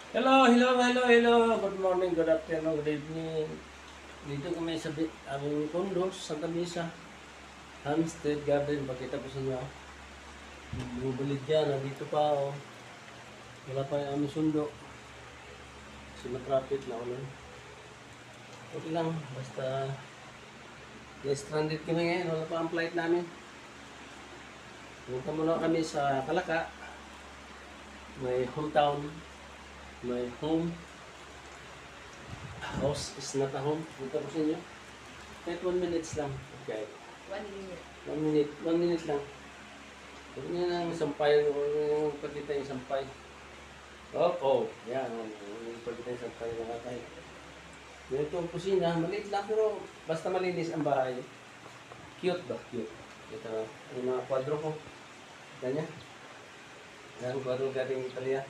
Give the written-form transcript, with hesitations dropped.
Hello. Good morning, good afternoon, good evening. Dito kami sa aming condo, Santa Misa, Hampstead Garden. Pakita ko sa inyo. Bumubulid dyan, nandito pa oh. Wala pa yung aming sundo. Kasi matrapit na ulan. Okay lang, basta na-stranded kami ngayon. Wala pa ang flight namin. Punta muna kami sa Kalaka. May hometown. My home. House is not a home. Punta ko sa inyo. Kahit 1 minutes lang. Okay. 1 minute. 1 minute. 1 minute lang. Huwag niyo nang sampay. Huwag niyo nang pagkita yung sampay. Oh. Yan. Pagkita yung sampay. Nakakay. Ganito ang kusina. Maliit lang pero basta malinis ang bahay. Cute ba? Cute. Ito yung mga kwadro ko. Ganyan. Yan, kwadro galing Italia.